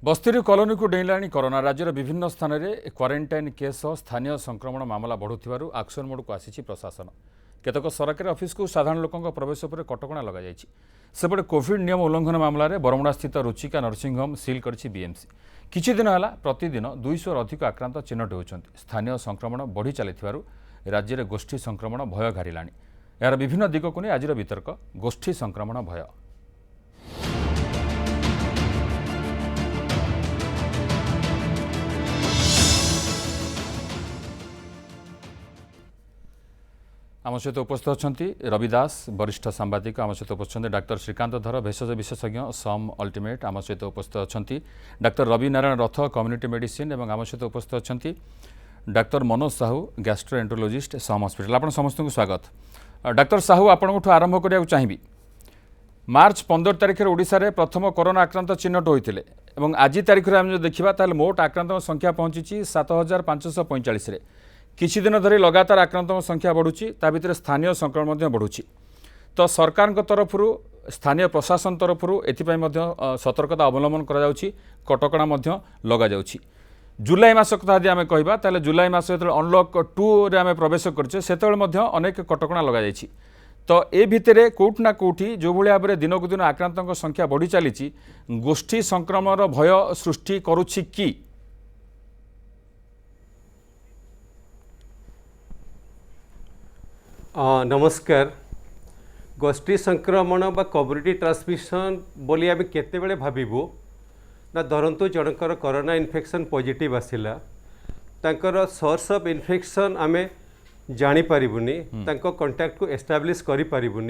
बस्ती colony को डेला corona राज्यर विभिन्न स्थान में क्वारंटाइन केस स्थानीय संक्रमण मामला बढ़ुवर एक्शन मोड को आसी प्रशासन केतक सरकारी ऑफिस को साधारण लोकों प्रवेश पर कटकणा लग सेपटे कोविड नियम उल्लंघन मामला में बरमुड़ा स्थित रुचिका नर्सिंग होम सिल कर बीएमसी किछि दिन है प्रतिदिन 200 अधिक आक्रांत चिन्हट होती स्थानीय संक्रमण बढ़ी चली राज्य में गोष्ठी संक्रमण भय घारिला यार विभिन्न दिग को नहीं आज वितर्क गोष्ठी संक्रमण भय। आम सहित उपस्थित अच्छा रवि दास वरिष्ठ सांबादिक आम सहित उपस्थित डाक्टर श्रीकांत धर भेषज विशेषज्ञ सम अल्टीमेट आम सहित उपस्थित अच्छा डाक्टर रवि नारायण रथ कम्युनिटी मेडिसिन और आम सहित उपस्थित अच्छा डाक्टर मनोज साहू गैस्ट्रोएंटरोलॉजिस्ट सम हॉस्पिटल आप समस्त को स्वागत। डाक्टर साहू आपंठ आरंभ करा चाहिए मार्च 15 तारिख में ओडिशा रे प्रथम कोरोना आक्रांत चिन्हट होते आज तारिख में आम देखा मोट आक्रांत संख्या पहुंची 7545 किछि दिन धरी लगातार आक्रांत संख्या बढ़ुची ता भितर स्थानीय संक्रमण बढ़ुची तो सरकार तरफ स्थानीय प्रशासन तरफ एथि सतर्कता अवलंबन करा कटकणा लगा जाउची। जुलाई मास कथा यदि आम कहबा ताले जुलाई मास जो अनलॉक 2 रे आम प्रवेश करछे सेतेबेले अनेक कटकणा लगा जाइछि तो ए भितर कोठना कोठी जो भाई भाव में दिनक दिन आक्रांत संख्या बढ़ी चली गोष्ठी संक्रमण भय सृष्टि करुछि कि नमस्कार। गोष्ठी संक्रमण बा कम्युनिटी ट्रांसमिशन बोली आम केते भाबू ना धरतु जनकर कोरोना इन्फेक्शन पॉजिटिव आसिला तांकर सोर्स ऑफ इन्फेक्शन आम जानीपारूनी कंटाक्ट को एस्टाब्लिश करें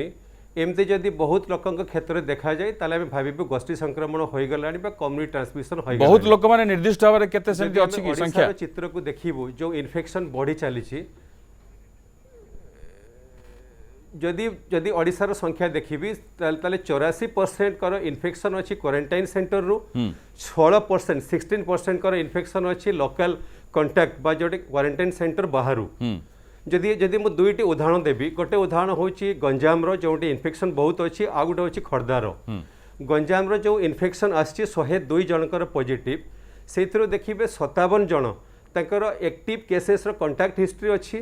एमती जदि बहुत लोकों क्षेत्र में देखा जाए ताले आम भाबू गोष्ठी संक्रमण हो गला कम्युनिटी ट्रांसमिशन हो बहुत लोक माने निर्दिष्ट भाव में केते सेंती अछि कि संख्या चित्र को देखिबू जो इन्फेक्शन बढ़ी चली जदि जदि ओडिशार संख्या देखिबी ताले 84% कर इन्फेक्शन अच्छी क्वारंटाइन सेंटर रु 16% 16% कर इन्फेक्शन अच्छी लोकल कंटाक्ट बा जोटे क्वारंटाइन सेंटर बाहर जदि जदि मु दुईटी उदाहरण देबी गोटे उदाहरण होची गंजाम रो जोटी इन्फेक्शन बहुत अच्छी आ गोटे होची खर्दार गंजाम रो जो इन्फेक्शन आछि 102 जनकर पॉजिटिव सेथिरो देखिबे 57 जन ताकर एक्टिव केसेस रो कांटेक्ट हिस्ट्री अच्छी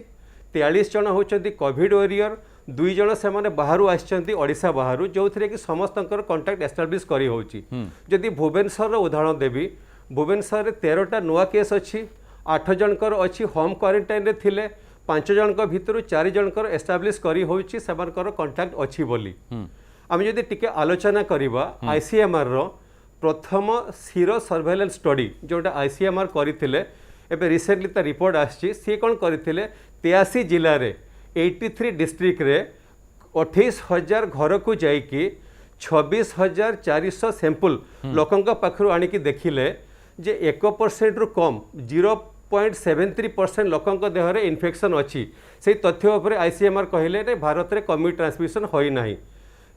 43 जन होचंती कोविड वॉरियर 2 जन से माने बाहरु आछंती ओडिशा बाहरु जो थरे कि समस्तंकर कांटेक्ट एस्टाब्लिश करी होची। जदि भुवनेश्वर रो उदाहरण देबी भुवनेश्वर रे 13टा नुआ केस अच्छी 8 जनकर अच्छी होम क्वारंटाइन रे थिले 5 जनकर भितरु 4 जनकर एस्टाब्लिश करी होची सेमानकर कांटेक्ट अच्छी बोली आम जदि टिके आलोचना करिबा आईसीएमआर रो प्रथम सीरो सर्वेलेंस स्टडी जोटा आईसीएमआर करथिले एबे रिसेंटली ता रिपोर्ट आछि सी कोन करथिले 83 जिल्ला रे 83 डिस्ट्रिक्ट रे 28,000 घर को जाइकी 26,400 सैंपल लोकों पाखु आनिकी देखिले जे 1% रु कम 0.73% लोकों देहरे इन्फेक्शन अच्छी से तथ्य उपर आईसीएमआर कहले भारत में कम्युनिटी ट्रांसमिशन होई नाही।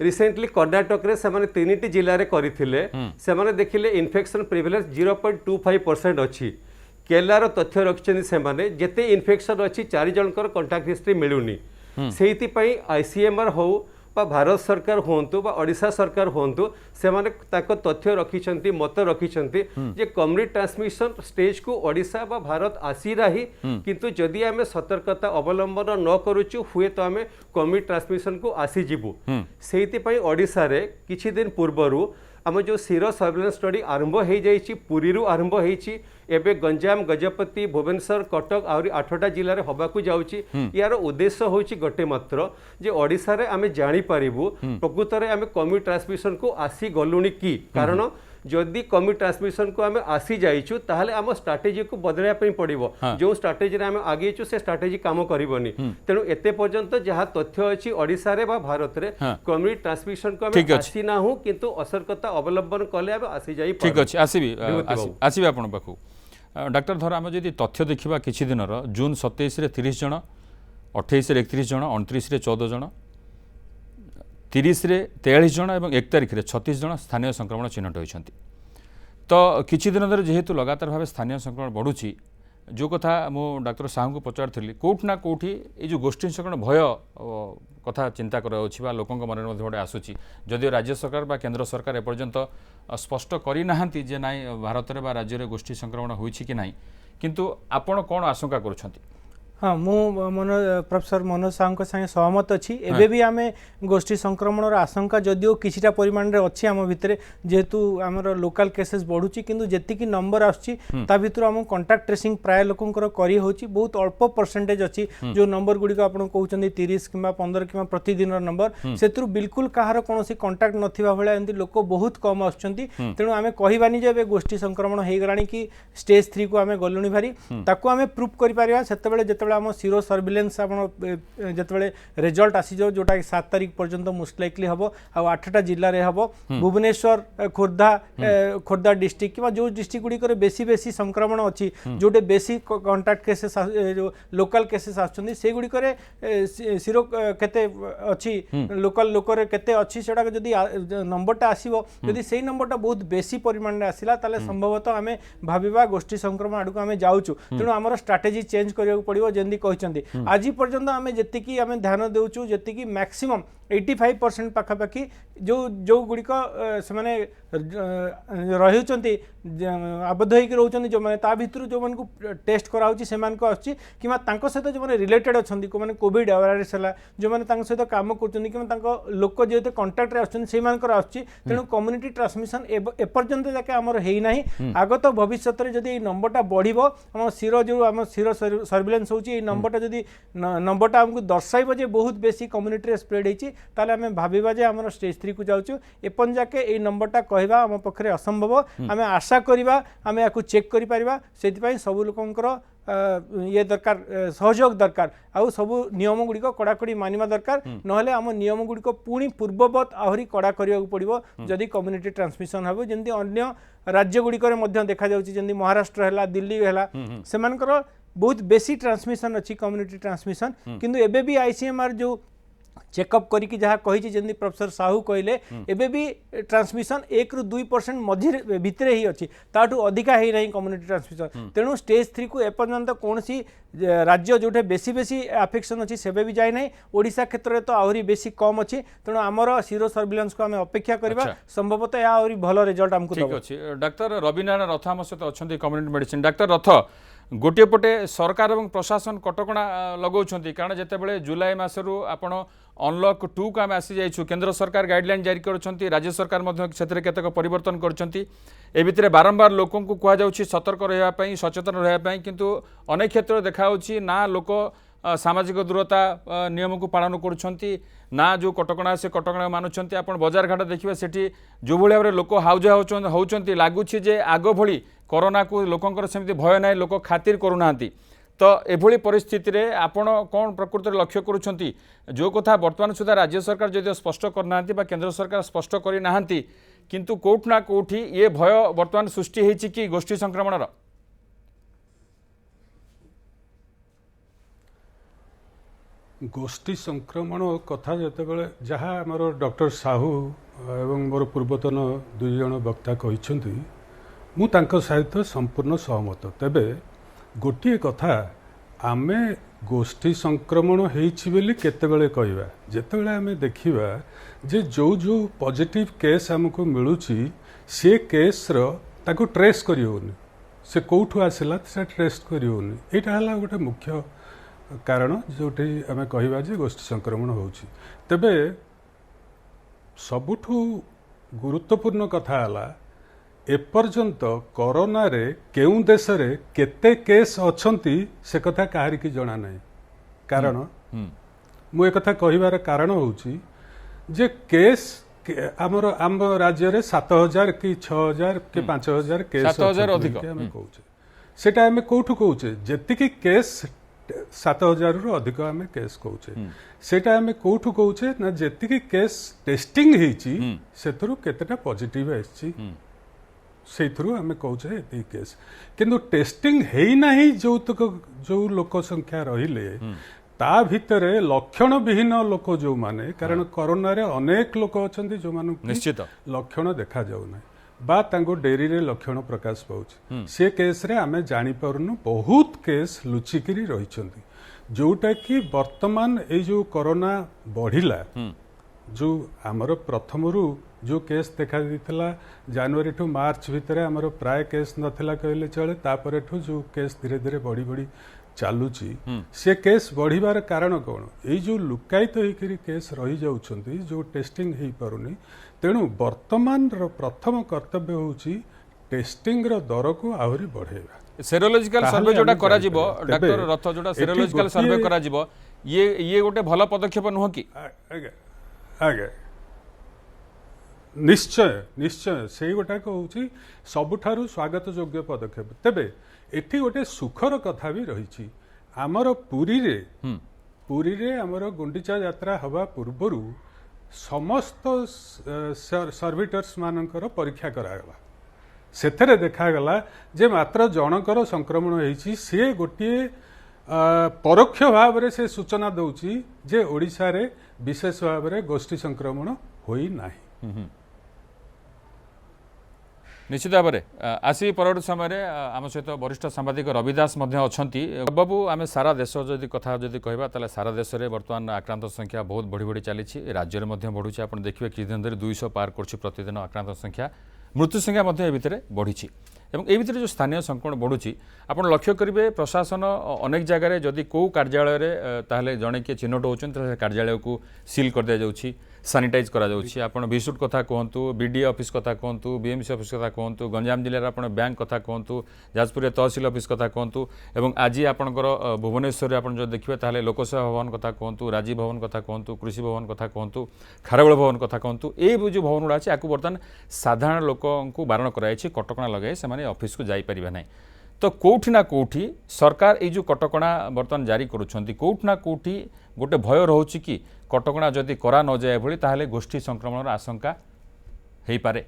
रिसेंटली कर्णाटक रे से 3टी जिले में करथिले से देखिले इन्फेक्शन प्रिवेलेंस 0.25% अच्छी केरलार तथ्य रखिछन से जेते इन्फेक्शन अच्छी 4 जनकर कांटेक्ट हिस्ट्री मिलुनी सेहिति पई आईसीएमआर हो बा भारत सरकार होंतु बा ओडिशा सरकार होंतु से माने ताको तथ्य रखिछंती मत रखिछंती जे कम्युनिटी ट्रांसमिशन स्टेज को ओडिशा बा भारत आसी रही किंतु जदि आमे सतर्कता अवलंबन न करूछु हुए तो आमे कम्युनिटी ट्रांसमिशन को आसी जिवु सेहिति पई ओडिशा रे किछि दिन पूर्वरु आम जो सीरो सर्वेलेंस स्टडी आरंभ हो जाइए पुरी रु आरंभ होइछि एबे गंजाम गजपति भुवनेश्वर कटक आहरी 8टा जिले में हवाकू जाउछि यार उद्देश्य होछि गोटे मात्र जे ओडिशा रे आमे जानि पारिबु प्रकृत रे आमे कम्युनिटी ट्रांसमिशन को आसी गलुनी की कारण जदि कम्युनिटी ट्रांसमिशन को आमे आसी जाइछु ताहले आम स्ट्रेटेजी को बदलया पई पड़िबो जो स्ट्रेटेजी रे आमे आगेछु से स्ट्रेटेजी काम करिवोनी तेनु एते पर्यंत जहा तथ्य अछि ओडिशा रे बा भारत रे कम्युनिटी ट्रांसमिशन को आमे आसी ना हो किंतु असरकता अवलंबन कले आमे आसी जाई ठीक अछि आसीबी आपण पाखु डाक्टर धर आम जदि तथ्य देखा किछि दिनर जून 27 रे 30 जन 28 रे 31 जन 29 रे 14 जन 30 रे 43 जन और 1 तारिख रे 36 जन स्थानीय संक्रमण चिन्हट होइछंती तो किछि दिन धरि जेहेतु लगातार भाव स्थानीय संक्रमण बढ़ुची जो कथा मु डाक्टर साहू को पचारि कौटना कौटी ये जो गोष्ठी संकरण भय कथा चिंता करा लोक मन में गोटे आसूँ जदिव राज्य सरकार बा केंद्र सरकार एपर्यंत स्पष्ट करना जे ना भारत में राज्य में गोष्ठी संक्रमण होइछि कि नहीं किंतु आपण कौन आशंका करुछंती हाँ मु प्रोफेसर मनोज साहू संगे सहमत अच्छी एबे भी आम गोष्ठी संक्रमण आशंका जदिओ किछिटा परिमाण रे अच्छी आम भितर जेहेतु आमर लोकल केसेस बढ़ुची किंतु जेतिकी नंबर आछी ता भितर आम कांटेक्ट ट्रेसिंग प्राय लोकंकर करी होची बहुत अल्प परसेंटेज अच्छी जो नंबर गुडी आपण कहउचंदी 30 किंबा 15 किंबा प्रतिदिन नंबर सेतु बिल्कुल कहार कोनोसी कांटेक्ट नथिबा भले एंती लोक बहुत कम आछंती तेणु आम कहिबानी जे गोष्ठी संक्रमण हे गलानी कि स्टेज 3 को आम गलुनी भारी ताकू आम प्रूफ करि परिबा सेतेबेले आम सीरो सर्विलेंस जिते रिजल्ट आसी जाओ जोटा 7 तारीख पर्यंत मोस्ट लाइकली हम आ 8टा जिले में हम भुवनेश्वर खोर्धा डिस्ट्रिक्ट कि जो डिस्ट्रिक्ट गुड़िक बेसी बेसी संक्रमण अच्छी जोटे बेसी कंटाक्ट केसेस जो लोकल केसेस आसुच्च सीरो केते अच्छी लोकल लोकर केते अच्छी सेटा जदि नंबरटा आसीबो जदि सेही नंबरटा बहुत बेसी परिमाण में आसिला ताले संभवतः आमे भाबिबा गोष्ठी संक्रमण आडको आमे जाउछु तेणु हमर स्ट्रेटेजी चेंज करिया पड़िबो जेंदी कहचंदी आज पर्यंत आमे जेतिकी आमे ध्यान देउछु जेतिकी मैक्सिमम 85% पाखापाखि जो जो गुड़िक से माने रही आबद्ध होकर रोचंती जो माने ता भितर जो मन को टेस्ट कराउची से मान को आछि किमा तांको सहित जो माने रिलेटेड अछंती को माने कोविड अवेयरनेस हला जो माने तांको सहित काम करचंती किमा तांको लोक जेते कांटेक्ट रे आछंती से मान को आछि तेनु कम्युनिटी ट्रांसमिशन एपर्यंत जाके हमर हेई नाही आगत भविष्यत रे जदी नंबरटा बढ़िबो हम सिरो जो हम सिरो सर्विलेंस होची ए नंबरटा जदी नंबरटा हमको दर्शाइबो जे बहुत बेसी कम्युनिटी रे स्प्रेड हेची ताले आमे भाबिबा जे हमर स्टेज 3 को जाउछु एपन जाके ए नंबरटा कहबा हम पखरे असंभव आमे आशा करिबा आमे याकू चेक करि परिबा सेति पई सब लोकंकर ये दरकार सहयोग दरकार आउ सब नियम गुड़िक कड़ाकड़ी मानिबा दरकार नहले आम नियम गुड़िक पुणी पूर्ववत आहरी कड़ा करिया पड़िबो जदि कम्युनिटी ट्रांसमिशन हबो जेंति अन्य राज्य गुड़िक मध्ये देखा जाउछि जेंति महाराष्ट्र हैला दिल्ली हैला सेमानकर बहुत बेसी ट्रांसमिशन अच्छी कम्युनिटी ट्रांसमिशन किंतु एबे भी आईसीएमआर जो चेकअप करिकी जहाँ कही जेंति प्रोफेसर साहू कहले एबे भी ट्रांसमिशन 1 ରୁ 2% मझे भितर ही अच्छी ताठू अधिका ही नहीं कम्युनिटी ट्रांसमिशन तेणु स्टेज 3 को एपर्यंत कौन सी राज्य जोटे बेसी बेसी अफेक्शन अच्छी सेबे भी जाए नहीं ओडिशा क्षेत्र में तो आहरी बेसी कम अच्छी तेणु आमर सीरो सर्विलेंस को आम अपेक्षा करबा संभवतः या आहरी भल रिजल्ट हमको ठीक अछि डॉक्टर रविनारायण रथ आम सहित अच्छा कम्युनिटी मेडिसिन डॉक्टर रथ गोटे पटे सरकार और प्रशासन कटकणा लगाउछंती कारण जेतेबेले जुलाई मासरू आपण अनलॉक 2 को आम आसी जाइछु केंद्र सरकार गाइडलाइन जारी करछंती राज्य सरकार मध्ये क्षेत्र केतक परिवर्तन करछंती ए भितरे बारंबार लोकों को कहा जाउछि सतर्क रहिबा पई सचेतन रहिबा पई किंतु अनेक क्षेत्र देखाउछि ना लोक सामाजिक दूरता नियम को पालन करुछंती ना जो कटकणा से कटकणा मानुछंती आपण बाजार घाट देखिबा सेठी जो भली भाबरे लोक हाउजा होउछंती लागुछि जे आगो भली कोरोना को लोकंकर सेमती भय नाही लोक खातिर करूनांती तो एभली परिस्थिति रे आपण कौन प्रकृत लक्ष्य करुछंती जो कथा वर्तमान सुधा राज्य सरकार जदि स्पष्ट करनांती बा केंद्र सरकार स्पष्ट करि नाहंती किंतु कोठ ना कोठी ये भय वर्तमान सृष्टि हेछि कि गोष्ठी संक्रमण रा गोष्ठी संक्रमण कथा जेतेबेले जहाँ आमर डॉक्टर साहू एवं मोर पूर्वतन दुई जन वक्ता कहिसेंती मु तांको सहित संपूर्ण सहमत तेबे गोटे कथा आमे गोष्ठी संक्रमण होइछि बोली केतेबेले कहबा जेतेबेले आमे देखिबा जे जो जो पॉजिटिव केस हमको मिलुछि से केस रो ताको ट्रेस करि होनी से कोठु आसिला से ट्रेस करि होनी एटा हला गोटे मुख्य कारण जोटे आम कहवा जे गोष्ठी संक्रमण होछि तेबे सबुठु गुरुत्वपूर्ण कथा हला एपर्यंत कोरोना रे केउं देश रे केते केस अछंती से कथा काहारी की जणा नाही कारण मु ए कथा कहिबार कारण होछि जे केस आमर आम राज्य रे 7000 कि 6000 कि 5000 केस 7000 अधिक आम कहउछे सेटा आम कोठु कहउछे जेतिकी केस 7000 रु अधिक आम केस कहउछे सेटा आम कोठु कहउछे ना जेतिकी केस टेस्टिंग हेछि सेथरु केतेटा पॉजिटिव आछि सेथरु आम कहउछे एति केस किंतु टेस्टिंग हेई नाही जो तक जो लोक संख्या रहिले ता भितरे लक्षण विहीन लोक जो माने कारण कोरोना रे अनेक लोक अछंती जो मानु निश्चित लक्षण देखा जाउ नै बा तांको डेरी रे लक्षण प्रकाश पाउछ से केस रे आमे जानि पारुनु बहुत केस लुचिकिरी रहिछंती जोटा कि वर्तमान ए जो कोरोना बढ़िला जो आमर प्रथमरू जो केस देखा दिथला जनवरी ठू मार्च भितर आमर प्राय केस नथिला कहले चले तापर ठू जो केस धीरे धीरे बढ़ी बढ़ी चालुची से केस बढ़िबार कारण कौन ये जो लुकायित होकर केस रही जाउछंती जो टेस्टिंग हो पारुनी तेणु वर्तमान प्रथम कर्तव्य होची टेस्टिंग रो दर को आहुरी बढ़ेबा सेरोलॉजिकल सर्वे जोटा करा जिवो डॉक्टर रथ जोटा सेरोलॉजिकल सर्वे करा जिवो ये गोटे भल पदक्षेप नुह कि आगे निश्चय निश्चय से गोटाक हूँ सबुठारु स्वागत योग्य पदक्षेप तेबे एठी गोटे सुखर कथा भी रही आमर पुरी रे आमर गुंडीचा यात्रा हवा पूर्वरु समस्त सर्विटर्स मानकर परीक्षा करागला सेथरे देखागला जे मात्र जनकर संक्रमण होईची से गोटे परोक्ष भाव रे से सूचना दउची जे ओडिशा रे विशेष भाव रे गोष्ठी संक्रमण होई नाही निश्चित भाव में आसी परवर्ती समय आम सहित वरिष्ठ सांबादिक रवि दास बाबू आम सारा देश जदि कथा जदि कहबा ताले सारा देश में बर्तमान आक्रांत संख्या बहुत बढ़ी बढ़ी चली राज्य में बढ़ुଛି आप देखिए किछि दिन धरि 200 पार कर प्रतिदिन आक्रांत संख्या मृत्यु संख्या भितर बढ़ी एवं ये भितर जो स्थानीय संक्रमण बढ़ुଛି आपण लक्ष्य करेंगे प्रशासन अनेक जगह जदि कौ कार्यालय ताहले जड़े किए चिन्हट होती कार्यालय को सील कर दिया जाउछि सानिटाइज करा जाउछि आपण विसुट कथा कहतु बीडीए ऑफिस कथा कहतु बीएमसी ऑफिस कथा कहतु गंजाम जिले आपण बैंक कथा कहतु जाजपुर तहसील ऑफिस कथा कहतु एवं आज आपणकर भुवनेश्वर आपण जो देखिए ताहले लोकसेवा भवन कथा कहतु राजीव भवन कथा कहतु कृषि भवन कथा कहतु खारबेल भवन कथा कहतु ए जो भवन गुड़ा अच्छे आपको बर्तमान साधारण लोक बारण कराई कटकणा लगे से ऑफिस को जाइपर ना तो कौटी ना कौटी सरकार ये जो कटकणा बर्तमान जारी करुँच कौटी ना कौटी गोटे भय रोचे कि कटकणा जदि करा न जाए भली ताहले गोष्ठी संक्रमण आशंका हो पारे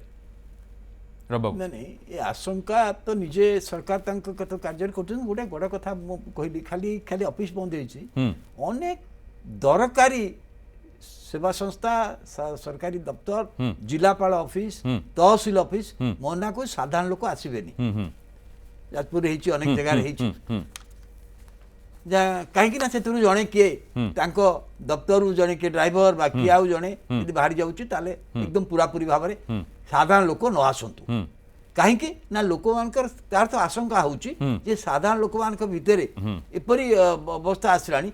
नहीं ये आशंका तो निजे सरकार कार्य कर गोटे बड़ कथा कहली खाली खाली ऑफिस बंद अनेक दरकारी सेवा संस्था सरकारी दफ्तर जिलापाल ऑफिस तहसील ऑफिस मना को साधारण लोक आसबेनी जाजपुर अनेक जगह कहीं से जड़े किए दफ्तर जड़े किए ड्राइवर बा किए आउ जड़े यदि बाहरी जाऊँगी ताले एकदम पूरापूरी भाव में साधारण लोक न आसतु कहीं ना लोक मानकर तार तो आशंका होची साधारण लोक मान भितर एपरी अवस्था आसलानी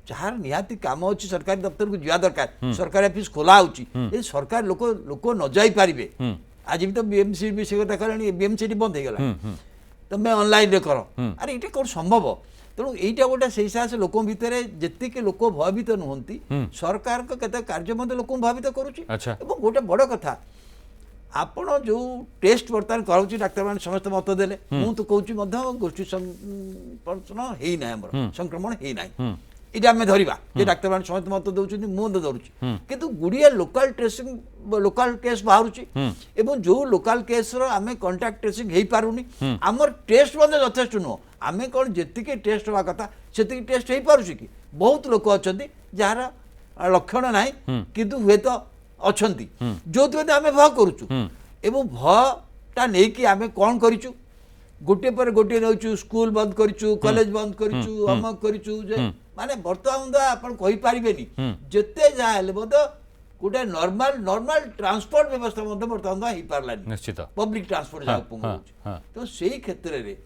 जार निहाती काम अच्छी सरकारी दफ्तर को जा दरकार सरकारी ऑफिस खोला होची सरकार लोक लोक न जाई पारिबे आज भी तो बीएमसी भी से कथा कहलानी बीएमसी बंद हो गला तुम ऑनलाइन रे कर अरे ये कौन संभव तेणु यहीटा गोटे से हिसाब से लोक भितर जी लोक भयभीत नुहति सरकार केते कार्य लोक भयभीत करुच्ची गोटे बड़ कथा आपण जो टेस्ट बर्तमान कराऊँ डाक्तर मैंने समस्त मत देले मु तो कहूँ गोष्ठी संक्रमण होना ये आम धरवा जे डाक्तर मैंने समस्त मत दौरान मुझे धरुची किंतु गुड़िया लोकाल ट्रेसिंग लोकाल केस बाहर जो लोकाल केस आम कंटाक्ट ट्रेसिंग हो पारुनी आमर टेस्ट यथेष्ट नुह आम कौन जी टेस्ट हवा कथा से टेस्ट हो पार्छ कि बहुत लोक अच्छा जार लक्षण ना किंतु हुए तो अच्छा जो आम भय करुचु एवं भयटा नहीं कि आम कौन करूँ गोटे पर गोटे नौ स्कूल बंद करूँ कॉलेज बंद करूँ अमक करूँ माने बर्तमान आपन कहि पारिबेनी जते जाले गोटे नॉर्मल ट्रांसपोर्ट व्यवस्था बर्तमान हो पारलानी निश्चित पब्लिक ट्रांसपोर्ट जा तो सेही क्षेत्र रे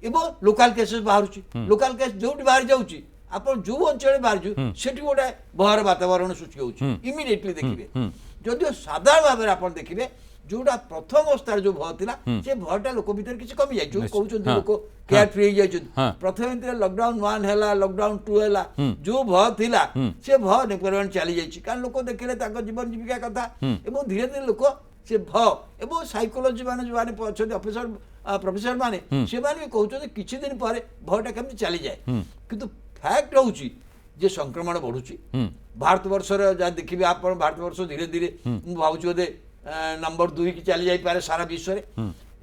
एवं लोकल केसेस बाहरुची लोकल केस जोटी बाहर जाउची आपन जो अंचल बाहर सेठी गोटे भयर वातावरण सृष्टि होउची इमिडिएटली देखिबे जदियो साधारण भाव आपन देखिबे जोटा प्रथम अवस्था जो भय थिला से भयटा लोक भीतर किसी कमी जाय जो कहउछन लोक केयर फ्री हो जाय प्रथम लॉकडाउन 1 हैला लॉकडाउन 2 हैला जो भय थिला से भय निपरवन चली जाय कारण लोक देखिले ताको जीवन जीविका कथा एवं धीरे धीरे लोक से भय एवं साइकोलॉजी माने जो माने अछन ऑफिसर प्रोफेसर माने से माने कहउछन किछि दिन पर भयटा केमति चली जाय किंतु फैक्ट होउची जे संक्रमण बढ़ुची भारत वर्षर जा देखिबे आप भारत वर्ष धीरे धीरे मु भाबुची बोधे नंबर 2 की चली जाई पारे सारा विश्व रे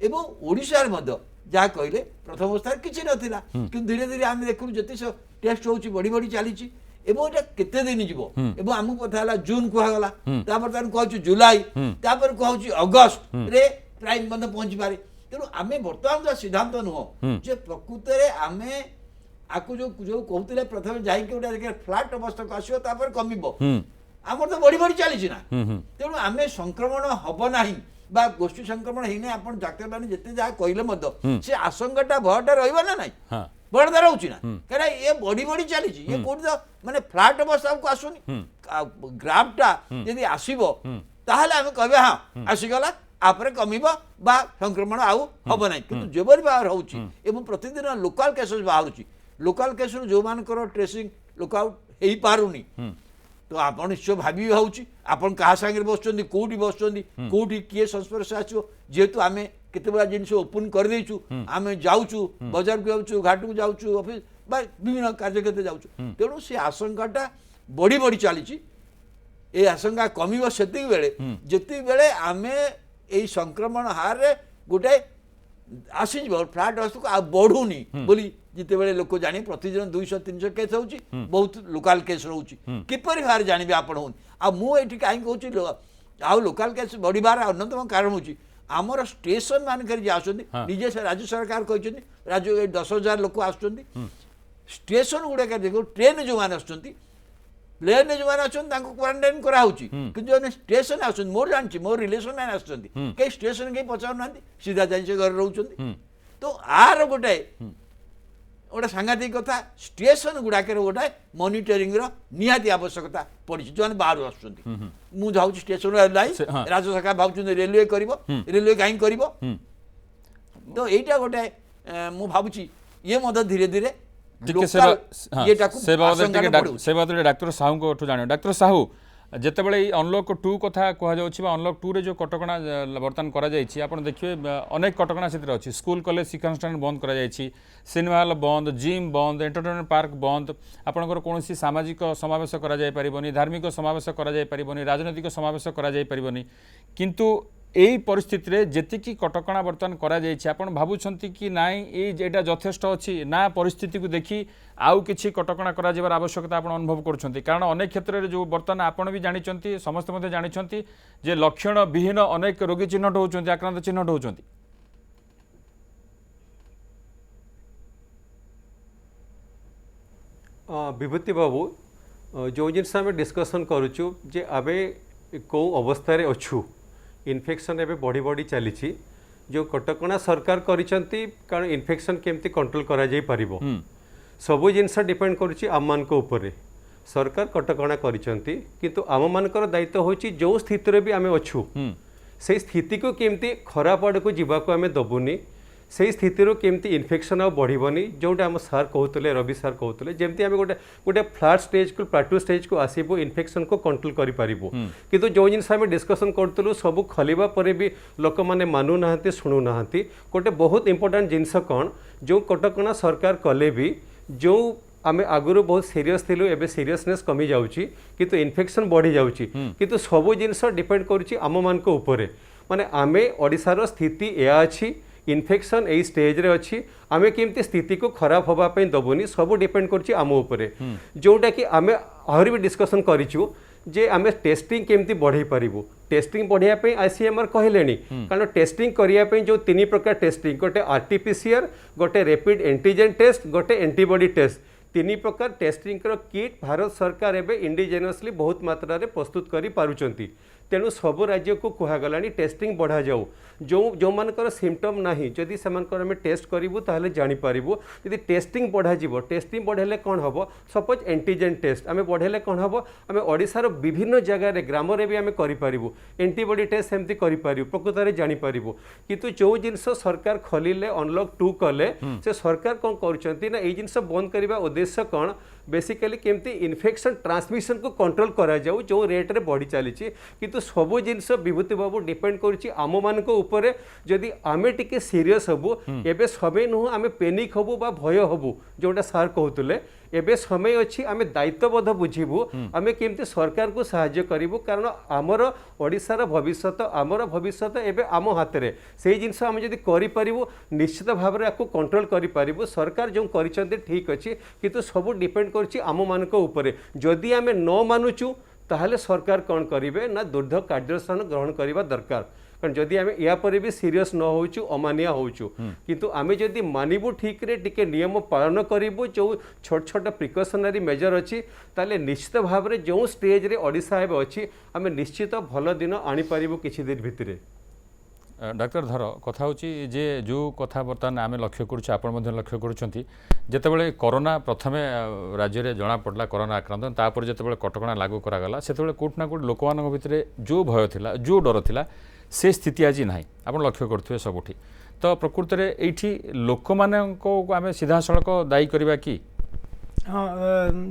एवं ओडिशा रे मध्य जा कहले प्रथम अवस्था किछि नथिला कि धीरे धीरे हम देखु जति टेस्ट होउची बड़ी बड़ी चलीची एवं एटा केते दिन जीवो एवं हमु पता हला जून को गला तापर तान कहछु जुलाई तापर कहछु अगस्त रे प्राइम मध्य पहुंची पारे तेणु आम बर्तमान जो सिद्धांत नुह जे प्रकृत में आम आपको जो जो कहते प्रथम जाइए फ्लाट अवस्था को आसो कमिब आम तो बढ़ी बढ़ी चली ना तेणु आम संक्रमण हम ना बा गोष्ठी संक्रमण होना आप डाक्तर मैंने जिते जहाँ कहले से आशंकाटा भयटा रहा ना ना भयटा रोचे ना कहीं ये बढ़ी बढ़ी चली ये कौन तो मानने फ्लाट अवस्था को आसुनी ग्राफटा यदि आसो ताहले आम कह हाँ आसीगला आपरे कमिब बा संक्रमण आउ हम ना कि जेबरी बाहर हो प्रतिदिन लोकाल केसेस बाहर लोकाल केस जो मानकर ट्रेसिंग लुकआउट हो पारुनी तो आप निश्चय भावी होची आपन कहा संगे बसुँच कौटी बसुँच कौटी किए संस्पर्श आसो जेहेतु आम केतबा जिनस ओपन कर देचु आम जाऊँ बजार को जाऊँ घाट को जाऊँ ऑफिस बा विभिन्न कार्यक्षेत्र जाऊँ तेणु से आशंकाटा बढ़ी बढ़ी चली ये आशंका कमिब से बेले जिते बेले आम यही संक्रमण हार गोटे आसी फ्लाट अवस्था को आ बढ़ुनी बोली जिते बड़े लोक जानी प्रतिदिन 200-300 केस हो बहुत लोकाल केस रोचे किपर भार जानवे आप मुझे कहीं कहूँ आउ लोकाल केस बढ़िबार अन्यतम कारण हूँ आमर स्टेशन मानक निजे राज्य सरकार कहते राज्य 10,000 लोक आस स्टेशन गुड़ाक देखो ट्रेन जो मैंने आस प्लेन जो मैंने अच्छा क्वारंटाइन कराऊँगी कि स्टेशन आस मोर जानी मोर रिलेसन मैंने आस कहीं स्टेशन कहीं पचार ना सीधा जाए से घर रोच तो आर गोटे गोटे सांघातिक कथा स्टेशन गुड़ाक गोटे मॉनिटरिंग निहाती आवश्यकता पड़ी जो मैंने बाहर आसुँच स्टेशन राज्य सरकार भावुँ रेलवे कर रेलवे कहीं कर तो यहीटा गोटे मु भावुँ ये धीरे धीरे से बाबद डाक्तर साहू को जान डाक्तर साहू जितेबाला अनलक 2 कथा कहुच्छी अनलक 2 रे जो कटकणा बर्तमान करा देखिए अनेक कटकणा से अच्छी स्कूल कॉलेज शिक्षानुष्ठान बंद करा सिनेमा हॉल बंद जिम बंद एंटरटेनमेंट पार्क बंद आपंकर कौन सामाजिक समावेश कर धार्मिक समावेश कर राजनैतिक समावेश कर किंतु यही परिस्थिति रे जेतिकी कटकणा बर्तमान करा भावुंट कि नाई ये यथेष्ट अच्छी ना परिस्थिति को देखी आउ किसी कटकणा कर आवश्यकता आप अनुभव कर कारण अनेक क्षेत्र में जो बर्तमान आपड़ भी जानते समस्त जानते जे लक्षण विहीन अनेक रोगी चिन्हट होती आक्रांत चिन्हट होती विभूति बाबू जो जिनस आम डिस्कसन करुचु जे आबे कौ अवस्था रे अच्छु इन्फेक्शन एवं बढ़ी बढ़ी चली जो कटकणा सरकार करिसंती कारण इन्फेक्शन केमती कंट्रोल करा जाई परिबो सबु जिनस डिपेंड करुच्ची आम मान ऊपर सरकार कटकणा करिसंती किंतु आम मानकर दायित्व होची जो स्थिति रे भी आमे अच्छु से स्थिति को केमती खराब आड़ को जीवाको आमे दबुनी से स्थिति केमती इन्फेक्शन आ बढ़िबनी जोटा आम सार कहते रवि सार कहते जमती आम गोटे गोटे फ्लाट स्टेज को प्लाटू स्टेज को आसबू इन्फेक्शन को कंट्रोल कर पारिबो किंतु जो जिनस आम डिस्कसन करूँ सब खलिबा परे भी लोक मैंने मानु नाहांती शुणु नाहांती गोटे बहुत इंपोर्टेंट जिनस कौन जो कटकणा सरकार कले भी जो आमे आगुरु बहुत सीरियस थिलु एबे सीरियसनेस कमी जाउची किंतु इन्फेक्शन बढ़ी जाउची किंतु सबु जिनस डिपेंड करूची आम मान ऊपर माने आमे ओडिसार स्थिति या अछि इन्फेक्शन यही स्टेज रे अच्छी आमे केमती स्थिति को खराब होगापी दबुनी सब डिपेंड कर आम उपरे जोटा कि आमे आहरी भी डिस्कसन करिचु जे आमे टेस्टिंग केमती बढ़ाई पारिबु टेस्टिंग बढ़ाई आईसीएमआर कहले कारण टेस्टिंग करने जो 3 प्रकार टेस्टिंग गोटे आरटीपीसीआर गोटे रैपिड एंटीजन टेस्ट गोटे एंटीबॉडी टेस्ट 3 प्रकार टेस्टिंग किट भारत सरकार एवं इंडिजेनियसली बहुत मात्रा रे प्रस्तुत करि पारुचंती तेणु सब राज्य को कहगला टेस्टिंग बढ़ा जाऊ जो मानकर सिम्पटम नहीं जदि से आम टेस्ट करूँ ताहले जानीपारू यदि टेस्टिंग बढ़ा टेस्टिंग बढ़ेले कौन हम सपोज एंटीजेन टेस्ट आम बढ़ेले कौन हम आम ओडिशार विभिन्न जगार ग्राम भी आम करूँ एंटीबॉडी टेस्ट सेमती करूँ प्रकृत में जानीपारू किंतु जो जिनस सरकार खलिले अनलक 2 कले से सरकार कौन कर जिनस बंद करने उद्देश्य कौन बेसिकली केमती इन्फेक्शन ट्रांसमिशन को कंट्रोल करा जाऊ जो रेट रे बढ़ी चली किंतु सबु जिनस विभूति बाबू डिपेंड करुच्ची आम मान ऊपर जदि आमे टिके सीरियस हबु एबे समय नुह आमे पैनिक हबु बा भय हबु जोटा सार कहतुले एबे समय अच्छी आमे दायित्वबोध बुझीबू आमे केमती सरकार को सहाय्य करिबू कारण आमर ओडिशार भविष्यत आमर भविष्यत एबे आम हाथ में से जिनस आम जदि करि परिबू निश्चित भाव में आपको कंट्रोल करि परिबू सरकार जो करिसंते ठीक अच्छी किंतु सब डिपेंड करछि आम मानक ऊपर जदि आमे न मानुचु ताहले सरकार कौन करिवे ना दुर्ध कार्यानुष्ठान ग्रहण करबा दरकार कारण जदि आम या पर भी सीरियस न होचु अमानिया होचु किंतु आम जदि मानबू ठीक रे टिके नियम पालन करूँ जो छोट छोट प्रिकसनरी मेजर अच्छी ताले निश्चित भाव में जो स्टेज रे ओडिशा एवं अच्छी आम निश्चित भल दिन आनीपारू किछि दिन भितर डाक्टर धर कथा होची जे जो कथा बर्तमान आम लक्ष्य करुच्छे आपण मध्य लक्ष्य करुछंती जेतेबेले कोरोना प्रथमे राज्य रे जणा पड़ला कोरोना आक्रांत तापर जेतेबेले कटकणा लागू करागला सेतेबेले कोट ना कोट लोकमान भितर जो भय थिला जो डर थिला से स्थिति आज ना आपण लक्ष्य करथुए सबुठी तो प्रकृत में एठी लोक मानको आम सीधा सड़क दायी करबा कि हाँ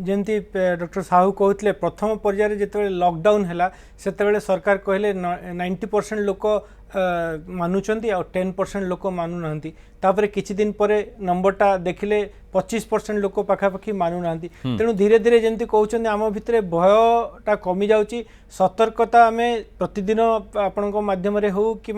जमती डॉक्टर साहू कहते प्रथम पर्यायर जिते लॉकडाउन है से सरकार कहले 90% लोक मानुंट आ 10% लोक मानु ना तापर किछि दिन परे नंबरटा देखिले 25% लोक पाखापाखि मानु ना तेणु धीरे धीरे जमती कहते आम भितर भयटा कमी जाउची सतर्कता आम प्रतिदिन आपण माध्यम हो कि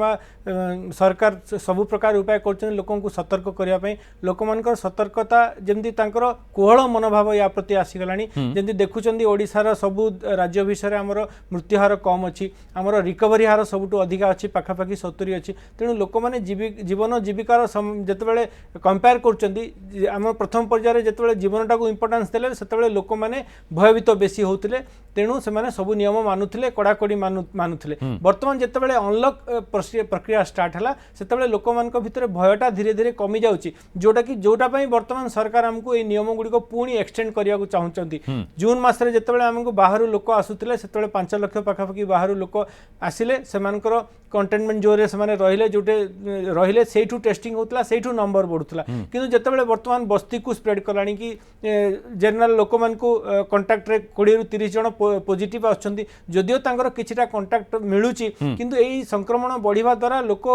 सरकार सबु प्रकार उपाय कर लोक सतर्क करने लोक मान सतर्कता जमती कोहल मनोभाव या प्रति आसीगला जमी देखुं ओडिशार सबु राज्य विषय आमर मृत्युहार कम अच्छी आमर रिकवरी हार सबुठ अधिका अच्छी पाखापाखि 70 अच्छी तेणु लोक मैंने जीवन जीविकार जितेबाला कंपेयर कर प्रथम पर्यायर जिते जीवनटा को इम्पोर्टान्स देले से लोक मैंने भयभीत बेसी होते तेणु से सबू नियम मानुले कड़ाकड़ी मानुले बर्तमान जितेबाला अनलक प्रक्रिया स्टार्ट है से लोक मान भर भयटा धीरे धीरे कमी जाऊँगी जोटा कि जोटापाई बर्तमान सरकार आमको ये नियम गुड़िक पुणी एक्सटेंड करने को चाहते जून मसरे जितेबाला आमको बाहर लोक आसुले से 5 लाख पाखापाखि बाहर लोक आसिले सेमानकर कंटेनमेंट जोन से रहिले जोटे रहिले सेठू टेस्टिंग होता सेठू नंबर बढ़ुला किंतु जितेबाला बर्तमान बस्ती को स्प्रेड कलानी कि जनरल लोक मान कंटाक्ट रे 20 ରୁ 30 जन पॉजिटिव आछंती जदियो तांकर किछिटा कंटाक्ट मिलुची किंतु एई संक्रमण बढ़िबा द्वारा लोक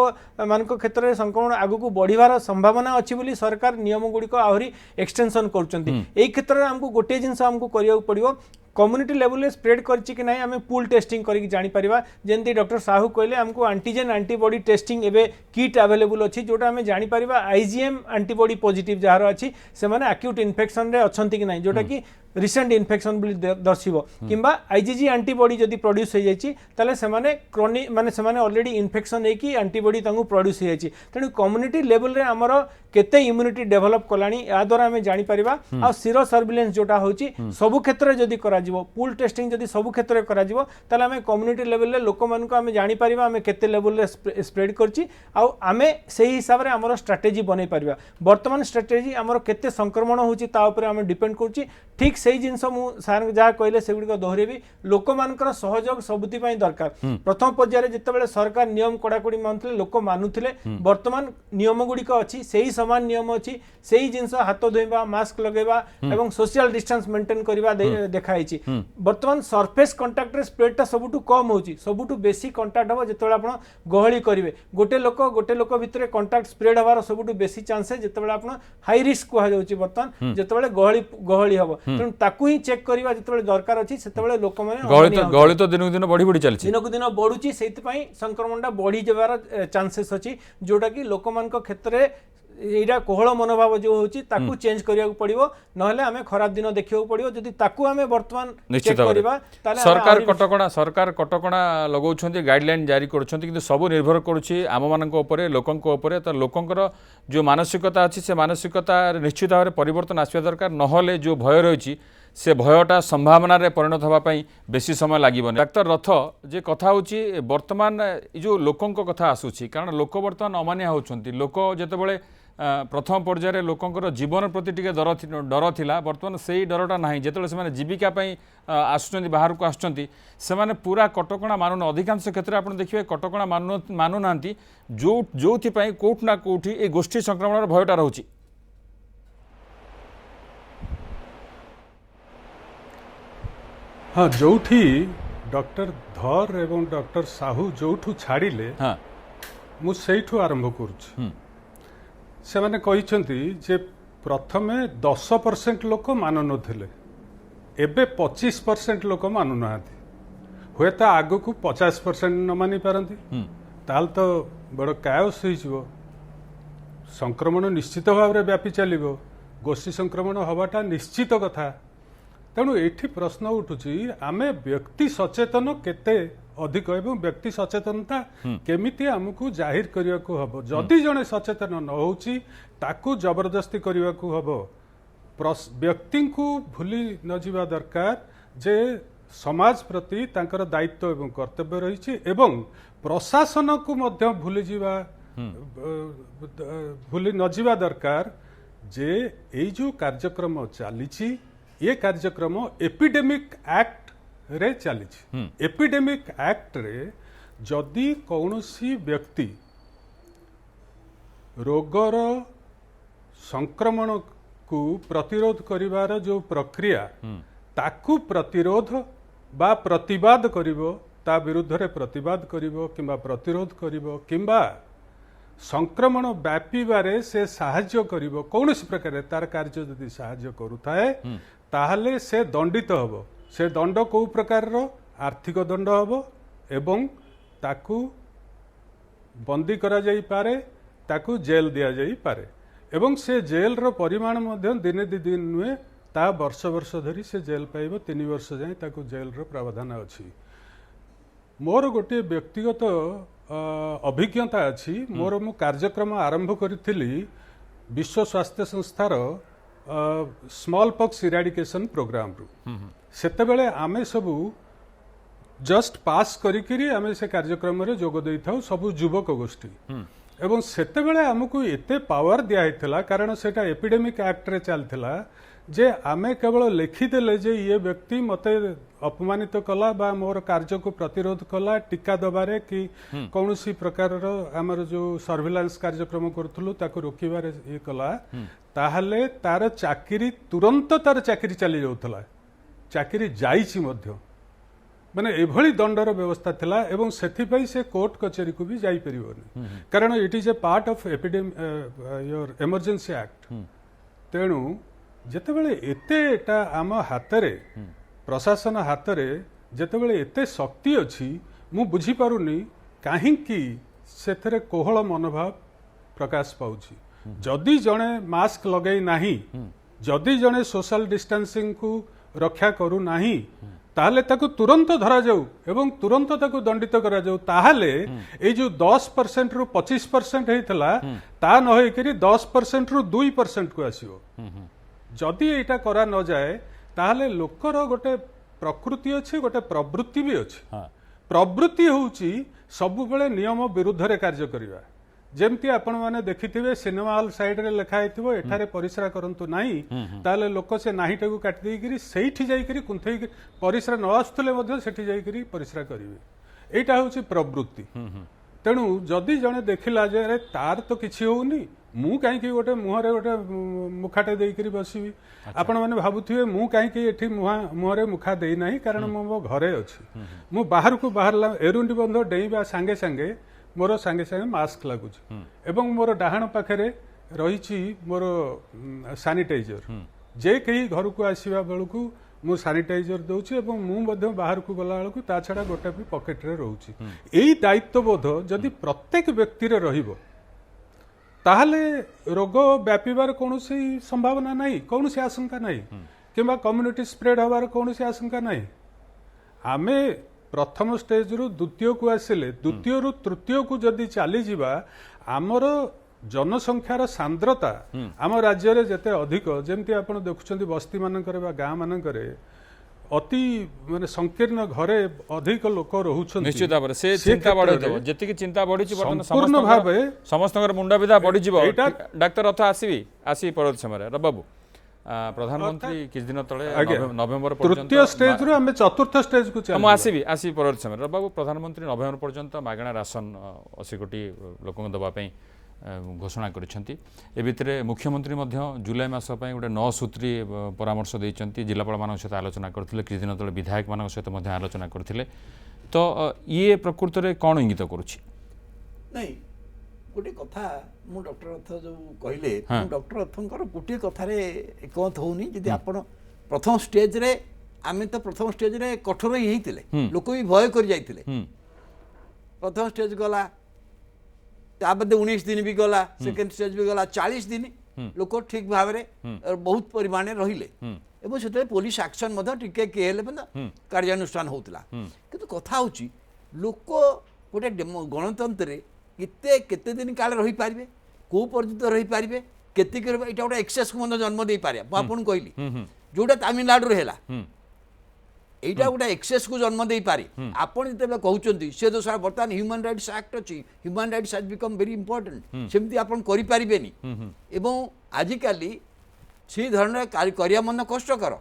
मानक क्षेत्र में संक्रमण आगु को बढ़िबार संभावना अछि बोली सरकार नियम गुड़िक आहरी एक्सटेंशन करछंती एई क्षेत्र में हमको गोटे जिंस हमको करिया पड़िबो कम्युनिटी लेवल में स्प्रेड करछि कि नहीं आम पूल टेस्टिंग करके जानीपर जमी डॉक्टर साहू कहले हमको आंटीजेन आंटीबॉडी टेस्टिंग एवं किट अवेलेबल अच्छी जोटा आम जानीपर आईजीएम आंटीबॉडी पॉजिटिव जार अच्छी से एक्यूट इन्फेक्शन रे अच्छी कि नहीं जोटा कि रिसेंट इन्फेक्शन दर्शिव किंबा आईजीजी आंटीबॉडी जदि प्रोड्यूस हो जाए से क्रोनिक माने से ऑलरेडी इन्फेक्शन होगी आंटीबॉडी प्रोड्यूस हो जाए तेणु कम्युनिटी लेवल रे आमर केते इम्यूनिटी डेभलप कलानी या द्वारा आम जानीपर आ सीरो सर्विलेंस जोटा होची सबु क्षेत्र में जदि करा पूल टेस्टिंग जदि सबु क्षेत्र में करा ताले आम कम्युनिटी लेवल रे लोक मानक आम जानीपर आम केते लेवल रे स्प्रेड करछि आम से हिसाब से आमर स्ट्राटेजी बनै पारिबा वर्तमान स्ट्राटेजी आमर केते संक्रमण होची ता ऊपर आम डिपेंड करछि ठीक से जिनस सार जहाँ कहले से गुड़िक दोहरेबी लोक मानकर सहयोग सबुति दरकार प्रथम पर्यायर जितेबाला सरकार नियम कड़ाकड़ी मानुले लोक मानुले वर्तमान नियम गुड़िक अच्छी से ही समान नियम अच्छी से ही जिनस हाथ धोइबा मास्क लगेबा एवं सोशल डिस्टेंस मेंटेन करबा देखाई वर्तमान सरफेस कंटाक्ट रे स्प्रेडटा सबुठु कम होची सबुठु बेसी कंटाक्ट हम जितेबाला आपण गहली करिवे गोटे लोक भितर कंटाक्ट स्प्रेड हबार सबुठु बेसी चांस है जितेबाला आपण हाई रिस्क कहा जाउची वर्तमान जितेबाला गहली हबो तेणु ताकू ही चेक करबा जितेबाला दरकार अछि सेतेबाला लोक माने गहली तो दिन दिन बढ़ी चलछि दिन को दिन बढ़ुची सेति संक्रमणटा बढ़ी जबार चांसेस अछि जोटा कि लोक मानक क्षेत्र में एटा कोहल मनोभाव जो होची ताकू चेंज करिया पड़िबो नहले आमे खराब दिन देखियो पड़िबो जदि ताकू आमे वर्तमान चेक करबा ताले सरकार कटकणा लगौछंती गाइडलाइन जारी करछंती किंतु सब निर्भर करूची आम मानक ऊपर लोकंक ऊपर तो लोकंकर जो मानसिकता अछि से मानसिकता निश्चित भाव परिवर्तन आसवा दरकार नहले जो भय रही से भयटा संभावना रे परिणत होगापाई बेसी समय लगे डाक्तर रथ जे कथा होची वर्तमान जो लोकंक कथा आसूची कारण लोक वर्तमान अमानिया होछंती लोक जेतेबेले प्रथम पर्यायर लोकंकर जीवन प्रति टिके डर थिला वर्तमान से डरटा ना जिते से जीविका आसुचंती बाहर को आसुचंती से पूरा कटकणा मानुन अधिकांश क्षेत्र में आप देखिए कटकणा मानु ना जो कोठ ना कोठी ए गोष्ठी संक्रमण भयटा रोचे हाँ जो डॉक्टर धर एवं डॉक्टर साहू जो छाड़िले हाँ मुझे आरंभ करुच्ची से माने कहिसंती जे प्रथमे 10% लोक मानु नथिले एबे 25% लोक मानु नाहांती हुए तो आगु को 50% न मानि पारंती ताल तो बड़ कायोस हो संक्रमण निश्चित भाव में व्यापी चलो गोष्ठी संक्रमण हवाटा निश्चित कथा तेणु एठी प्रश्न उठुची आमे व्यक्ति सचेतन केते अधिक एवं व्यक्ति सचेतनता केमिति आमको जाहिर करिया को हबो जदि जने सचेतन न होउची ताकू जबरदस्ती करिया को हबो व्यक्ति को भूली न जीवा दरकार जे समाज प्रति तांकर दायित्व एवं कर्तव्य रही एवं प्रशासन को मध्य भूली न जीवा दरकार जे एई जो कार्यक्रम चली ये कार्यक्रम एपिडेमिक एक्ट रे चली एपिडेमिक एक्ट रे जदि कौनसी व्यक्ति रोगर संक्रमण को प्रतिरोध करिवार जो प्रक्रिया ताकू प्रतिरोध बा प्रतिवाद करिवो ता विरुद्ध रे प्रतिवाद करिवो किंबा प्रतिरोध करिवो किंबा संक्रमण व्यापीबारे से साहाय्य करिवो कौनसी प्रकार तार कार्य जदि साहाय्य करुथाए ताहले से दंडित हबो से दंड को प्रकार आर्थिक दंड हबो एवं ताकू बंदी करा जाई पारे ताकू जेल दिया जाई पारे एवं से जेल रो परिमाण मध्य दिने दी दिन नुहे ता वर्ष वर्ष धरी से जेल पाइबो 3 वर्ष जाए ताकू जेल रो प्रावधान अछि मोर गोटे व्यक्तिगत अभिज्ञता अछि मोर मु कार्यक्रम आरंभ करिथिली विश्व स्वास्थ्य संस्थार स्मॉल पॉक्स इराडिकेशन प्रोग्राम रु सेते बेले आमे सबू जस्ट पास करिकिरी आमे से कार्यक्रम रे जोग देई थाउ सबू युवक गोष्ठी एवं सेते बेले हमकु एते पावर दिया हितला कारण सेटा एपिडेमिक एक्ट रे चलथिला जे आमे केवल लिखि देले जे ये व्यक्ति मते अपमानित कला बा मोर कार्य को प्रतिरोध कला टीका दबारे कि कौनसी प्रकार आमर जो सर्विलांस कार्यक्रम करथुलु ताको रोकिबारे ये कला ताहले तार चाकरी तुरंत तार चाकरी चली जाउथला चाकरी जाइछि मध्य माने एभली दंडर व्यवस्था थिला एवं सेथिपई से कोर्ट कचेरी को भी जाई परिबोनी कारण it is a part of your emergency act तेणु जेतेबेले एते एटा आम हातरे प्रशासन हातरे जेतेबेले एते शक्ति अछि मु बुझी पारुनी काहेकि सेथरे कोहळ मनोभाव प्रकाश पाउछि जदि जणे मास्क लगै नाही जदि जणे सोशल डिस्टेंसिंग को रक्षा करू नाही ताहले ताकू तुरंत धरा जाऊ एवं तुरंत ताकू दंडित करा जाऊ ताहले ए जो 10% रु 25% हेतला ता न होई करी 10% रु 2% को आसीओ जदि एटा करा न जाए ताहले लोकर गोटे प्रकृति अछि गोटे प्रवृत्ति भी अछि प्रवृत्ति होउची सब बेले नियम विरुद्ध रे कार्य करिवा जेमती आपण माने देखिथिबे सिनेमा हॉल साइड रे लिखा हेतिबो एठारे परिश्रा करंतु नाही ताले लोक से नाहीटाकू काटि देई करी सेठी जाई करी कुंथई परिश्रा न आस्तले मध्ये सेठी जाई करी परिश्रा करिवे एटा होउची प्रवृत्ति तेणु जदि जने देखिला जे रे तार तो किछि होउनी मु काहे कि गोटे मुहरे गोटे मुखाटे देई करी बसिबी आपण माने भाबुथिबे मु काहे कि एठी मुहरे मुखा देई नाही कारण मो घरे अछि मु बाहर को बाहरला एरुंडी बंध डेईबा संगे संगे मोर संगे संगे मास्क लगुच एवं मोर डाहाण पाखरे रही मोर सानिटाइजर जे कहीं घर को आसवा बेलू मु सानिटाइजर दौची एवं मु बाहर को गला बेलू ता छड़ा गोटे भी पकेट रे रोची एई दायित्वबोध जदि प्रत्येक व्यक्ति रे रहिबो ताहले रोग व्यापीबार कौनसी संभावना नहीं कौनसी आशंका नहीं किंबा कम्युनिटी स्प्रेड होबार कौनसी आशंका नहीं आमे प्रथम स्टेज रु द्वितीय को आसिले द्वितीय रु तृतीय को जदि चली जिबा आमर जनसंख्यार सांद्रता आम राज्य रे जते अधिक जेमती आपण देखुछंती बस्ती मानकर बा गाँ मानकर अति माने संकीर्ण घरे अधिक लोक रहुछंती निश्चित भाव से चिंता बढ़े दो जति की चिंता बढ़ी छि बर्तन संपूर्ण भाबे समस्तकर मुंडा विधा बढ़ी जिवो डाक्टर अथ आसी परत समय बाबू प्रधानमंत्री किछ दिन तले नवेम्बर पर्यंत तृतीय स्टेज रु हम चतुर्थ स्टेज को चल हम आसी परत समय बाबू प्रधानमंत्री नवेम्बर पर्यंत मागणा राशन 80 कोटी लोकन दबा पई घोषणा करिसेंती ए भितरे मुख्यमंत्री मध्य जुलाई मास पई गोटे 9 सूत्री परामर्श दैचंती जिलापाल मानक सहित आलोचना करथिले किछ दिन तले विधायक मानक सहित मध्य आलोचना करथिले तो ये प्रकृति रे कोन इंगित करूछि नहीं गोटे कथा मु डॉक्टर रथ जो कहले डॉक्टर रथंकर गोटे कथार एकमत होनी जदि आपण प्रथम स्टेज रे आमे तो प्रथम स्टेज रे कठोर ही हेतिले लोक भी भय कर जाइतिले प्रथम स्टेज गला ताबदे 19 दिन भी गला सेकंड स्टेज भी गला 40 दिन लोक ठीक भाव रे बहुत परिमाण रहिले एवं से पुलिस एक्शन टिके किए कार्यानुष्ठान होता किंतु कथा होची लोक गोटे गणतंत्र केते केते दिन काल रही पारिबे को पर्यंत रही पारिबे केते करबे एटा गोटे एक्सेस को मन जन्म दे पारे मु आपन कहली जोटा तमिलनाडु रे हैला এইটা গোটা এক্সেসକୁ ଜନ୍ମ ଦେଇପାରେ ଆପଣ ଯେତେବେଳେ କହୁଛନ୍ତି ସେ ଦୋଷ ବର୍ତ୍ତମାନ ହ୍ୟୁମାନ୍ ରାଇଟ୍ସ ଆକ୍ଟ ଅଛି human rights has become very important ସେମିତି ଆପଣ କରିପାରିବେନି ଏବଂ ଆଜିକାଲି ସେଇ ଧରଣର କରିବା ମନ କଷ୍ଟକର